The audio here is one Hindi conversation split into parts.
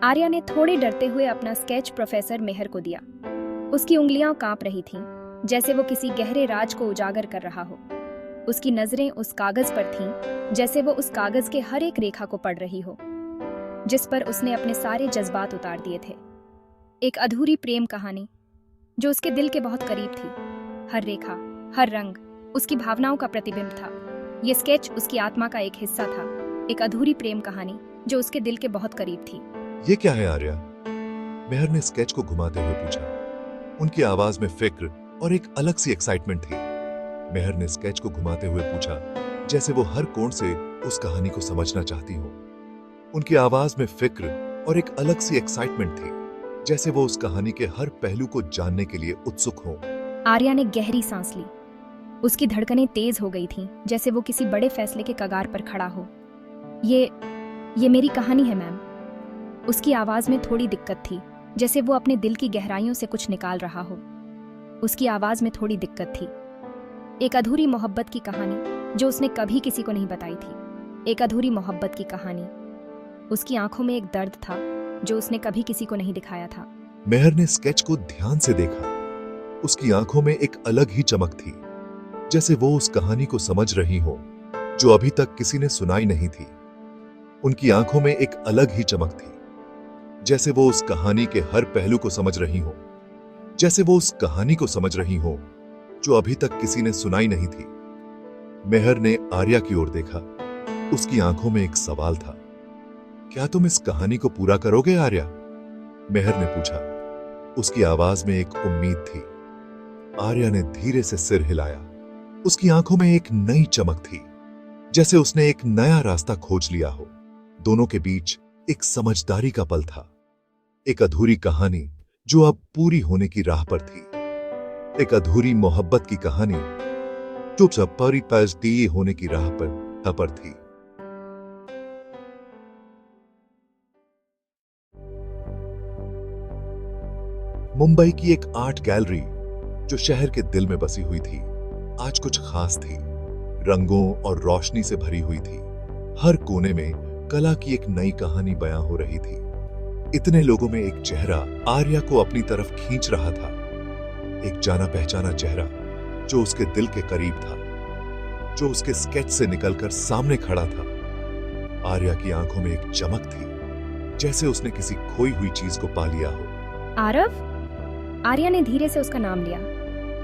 आर्या ने थोड़े डरते हुए अपना स्केच प्रोफेसर मेहर को दिया। उसकी उंगलियां कांप रही थीं, जैसे वो किसी गहरे राज को उजागर कर रहा हो। उसकी नजरें उस कागज पर थीं, जैसे वो उस कागज के हर एक रेखा को पढ़ रही हो, जिस पर उसने अपने सारे जज्बात उतार दिए थे। एक अधूरी प्रेम कहानी जो उसके दिल के बहुत करीब थी। हर रेखा, हर रंग उसकी भावनाओं का प्रतिबिंब था। ये स्केच उसकी आत्मा का एक हिस्सा था। एक अधूरी प्रेम कहानी जो उसके दिल के बहुत करीब थी। ये क्या है आर्या? मेहर ने स्केच को घुमाते हुए पूछा। उनकी आवाज में फिक्र और एक अलग सी एक्साइटमेंट थी। मेहर ने स्केच को घुमाते हुए पूछा, जैसे वो हर कोण से उस कहानी को समझना चाहती हो। उनकी आवाज में फिक्र और एक अलग सी एक्साइटमेंट थी, जैसे वो उस कहानी के हर पहलू को जानने के लिए उत्सुक हो। आर्या ने गहरी सांस ली। उसकी धड़कनें तेज हो गई थीं, जैसे वो किसी बड़े फैसले के कगार पर खड़ा हो। ये मेरी कहानी है मैम। उसकी आवाज में थोड़ी दिक्कत थी, जैसे वो अपने दिल की गहराइयों से कुछ निकाल रहा हो। उसकी आवाज में थोड़ी दिक्कत थी। एक अधूरी मोहब्बत की कहानी जो उसने कभी किसी को नहीं बताई थी। एक अधूरी मोहब्बत की कहानी। उसकी आंखों में एक दर्द था जो उसने कभी किसी को नहीं दिखाया था। मेहर ने स्केच को ध्यान से देखा। उसकी आंखों में एक अलग ही चमक थी, जैसे वो उस कहानी को समझ रही हो जो अभी तक किसी ने सुनाई नहीं थी। उनकी आंखों में एक अलग ही चमक थी, जैसे वो उस कहानी के हर पहलू को समझ रही हो, जैसे वो उस कहानी को समझ रही हो जो अभी तक किसी ने सुनाई नहीं थी। मेहर ने आर्या की ओर देखा। उसकी आंखों में एक सवाल था। क्या तुम इस कहानी को पूरा करोगे आर्या? मेहर ने पूछा। उसकी आवाज में एक उम्मीद थी। आर्या ने धीरे से सिर हिलाया। उसकी आंखों में एक नई चमक थी, जैसे उसने एक नया रास्ता खोज लिया हो। दोनों के बीच एक समझदारी का पल था। एक अधूरी कहानी जो अब पूरी होने की राह पर थी। एक अधूरी मोहब्बत की कहानी जो सब परिपक्व होने की राह पर थी। मुंबई की एक आर्ट गैलरी जो शहर के दिल में बसी हुई थी, आज कुछ खास थी। रंगों और रोशनी से भरी हुई थी। हर कोने में कला की एक नई कहानी बयां हो रही थी। इतने लोगों में एक चेहरा आर्या को अपनी तरफ खींच रहा था। एक जाना पहचाना चेहरा जो उसके दिल के करीब था, जो उसके स्केच से निकलकर सामने खड़ा था। आर्या की आंखों में एक चमक थी, जैसे उसने किसी खोई हुई चीज को पा लिया हो। आरव? आर्या ने धीरे से उसका नाम लिया।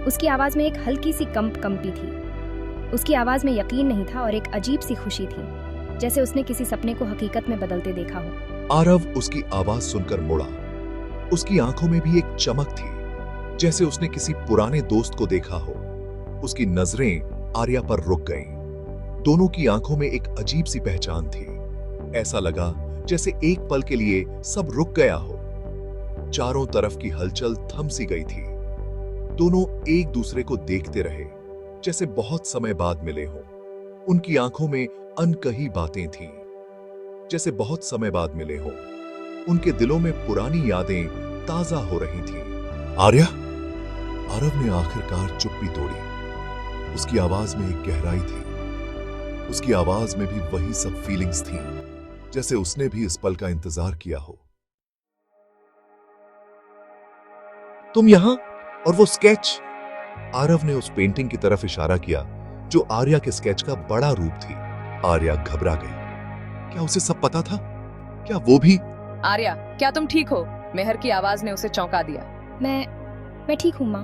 उसकी आवाज में एक हल्की सी कंपी थी। उसकी आवाज में यकीन नहीं था और एक अजीब सी खुशी थी, जैसे उसने किसी सपने को हकीकत में बदलते देखा हो। आरव उसकी आवाज सुनकर मुड़ा। उसकी आंखों में भी एक चमक थी, जैसे उसने किसी पुराने दोस्त को देखा हो। उसकी नजरें आर्या पर रुक गईं। दोनों की आंखों में एक अजीब सी पहचान थी। ऐसा लगा जैसे एक पल के लिए सब रुक गया हो। चारों तरफ की हलचल थम सी गई थी। दोनों एक दूसरे को देखते रहे, जैसे बहुत समय बाद मिले हों। उनकी आंखों में अनकही बातें थीं, जैसे बहुत समय बाद मिले हों। उनके दिलों में पुरानी यादें ताजा हो रही थीं। आर्या? आरव ने आखिरकार चुप्पी तोड़ी। उसकी आवाज में एक गहराई थी। उसकी आवाज में भी वही सब फीलिंग्स थीं, जैसे उसने भी इस पल का इंतजार किया हो। तुम यहां? और वो स्केच? आरव ने उस पेंटिंग की तरफ इशारा किया जो आर्या के स्केच का बड़ा रूप थी। आर्या घबरा गई। क्या उसे सब पता था? क्या वो भी? आर्या, क्या तुम ठीक हो? मेहर की आवाज ने उसे चौंका दिया। मैं ठीक हूँ माँ,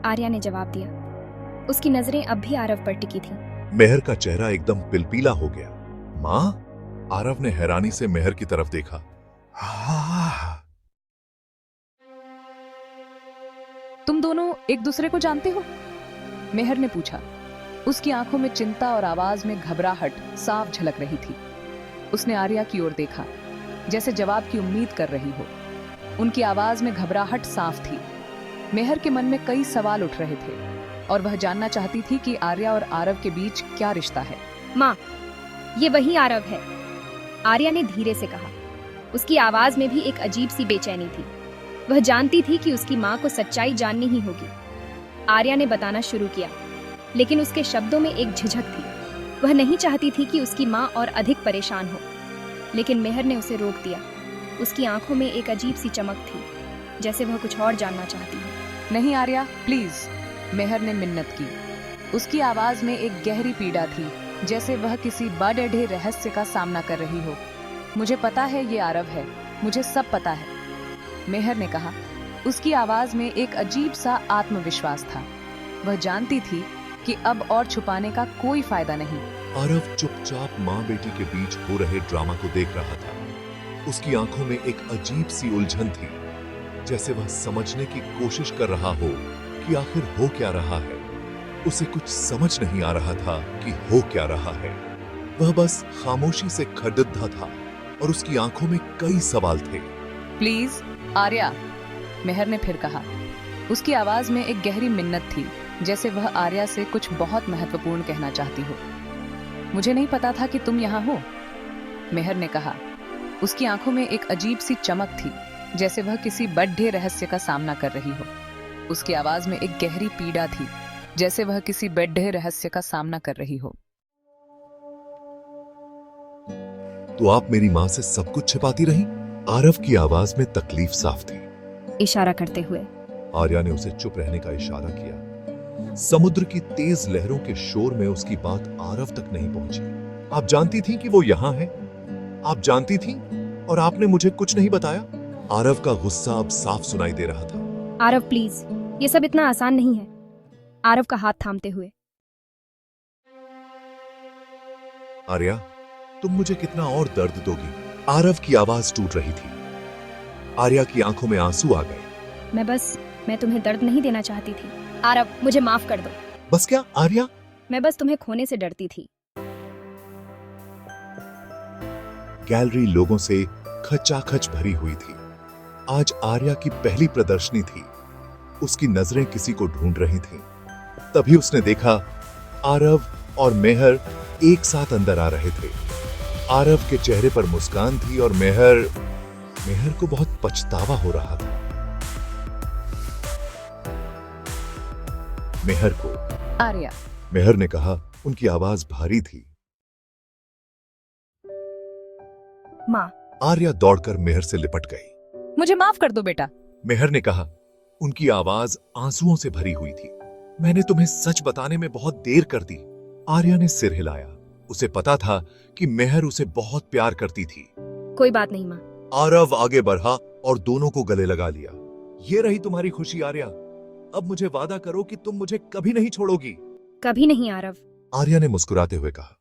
आर्या ने जवाब दिया। उसकी नजरें अब भी आरव पर टिकी थीं। मेहर का चेहरा एकदम पिलपीला हो गया। मां? आरव ने हैरानी से मेहर की तरफ देखा। तुम दोनों एक दूसरे को जानते हो? मेहर ने पूछा। उसकी आंखों में चिंता और आवाज में घबराहट साफ झलक रही थी। उसने आर्या की ओर देखा, जैसे जवाब की उम्मीद कर रही हो। उनकी आवाज में घबराहट साफ थी। मेहर के मन में कई सवाल उठ रहे थे और वह जानना चाहती थी कि आर्या और आरव के बीच क्या रिश्ता है। माँ, ये वही आरव है, आर्या ने धीरे से कहा। उसकी आवाज में भी एक अजीब सी बेचैनी थी। वह जानती थी कि उसकी माँ को सच्चाई जाननी ही होगी। आर्या ने बताना शुरू किया, लेकिन उसके शब्दों में एक झिझक थी। वह नहीं चाहती थी कि उसकी माँ और अधिक परेशान हो, लेकिन मेहर ने उसे रोक दिया। उसकी आंखों में एक अजीब सी चमक थी, जैसे वह कुछ और जानना चाहती है। नहीं आर्या, प्लीज। मेहर ने मिन्नत की। उसकी आवाज में एक गहरी पीड़ा थी, जैसे वह किसी बड़े रहस्य का सामना कर रही हो। मुझे पता है ये आरव है, मुझे सब पता है, मेहर ने कहा। उसकी आवाज में एक अजीब सा आत्मविश्वास था। वह जानती थी कि अब और छुपाने का कोई फायदा नहीं। आरव चुपचाप माँ बेटी के बीच हो रहे ड्रामा को देख रहा था। उसकी आंखों में एक अजीब सी उलझन थी, जैसे वह समझने की कोशिश कर रहा हो कि आखिर हो क्या रहा है। उसे कुछ समझ नहीं आ रहा था कि हो क्या रहा है। वह बस खामोशी से खड़ुद्धा था और उसकी आंखों में कई सवाल थे। प्लीज आर्या, मेहर ने फिर कहा। उसकी आवाज में एक गहरी मिन्नत थी, जैसे वह आर्या से कुछ बहुत महत्वपूर्ण कहना चाहती हो। मुझे नहीं पता था कि तुम यहाँ हो, मेहर ने कहा। उसकी आंखों में एक अजीब सी चमक थी, जैसे वह किसी बड़े रहस्य का सामना कर रही हो। उसकी आवाज में एक गहरी पीड़ा थी, जैसे वह किसी बड़े रहस्य का सामना कर रही हो। तो आप मेरी माँ से सब कुछ छिपाती रही? आरव की आवाज में तकलीफ साफ थी। इशारा करते हुए आर्या ने उसे चुप रहने का इशारा किया। समुद्र की तेज लहरों के शोर में उसकी बात आरव तक नहीं पहुंची। आप जानती थी कि वो यहाँ है? आप जानती थी और आपने मुझे कुछ नहीं बताया? आरव का गुस्सा अब साफ सुनाई दे रहा था। आरव प्लीज, ये सब इतना आसान नहीं है, आरव का हाथ थामते हुए। आर्या, तुम मुझे कितना और दर्द दोगी? आरव की आवाज टूट रही थी। आर्या की आंखों में आंसू आ गए। मैं तुम्हें दर्द नहीं देना चाहती थी। आरव, मुझे माफ कर दो। बस क्या आर्या? मैं बस तुम्हें खोने से डरती थी। गैलरी लोगों से खचाखच भरी हुई थी। आज आर्या की पहली प्रदर्शनी थी। उसकी नजरें किसी को ढूंढ रही थीं। तभी उसने देखा आरव और मेहर एक साथ अंदर आ रहे थे। आरव के चेहरे पर मुस्कान थी और मेहर को बहुत पछतावा हो रहा था। मेहर को आर्या, मेहर ने कहा। उनकी आवाज भारी थी। माँ। आर्या दौड़कर मेहर से लिपट गई। मुझे माफ कर दो बेटा, मेहर ने कहा। उनकी आवाज आंसुओं से भरी हुई थी। मैंने तुम्हें सच बताने में बहुत देर कर दी। आर्या ने सिर हिलाया। उसे पता था कि मेहर उसे बहुत प्यार करती थी। कोई बात नहीं माँ। आरव आगे बढ़ा और दोनों को गले लगा लिया। ये रही तुम्हारी खुशी आर्या। अब मुझे वादा करो कि तुम मुझे कभी नहीं छोड़ोगी। कभी नहीं आरव। आर्या ने मुस्कुराते हुए कहा।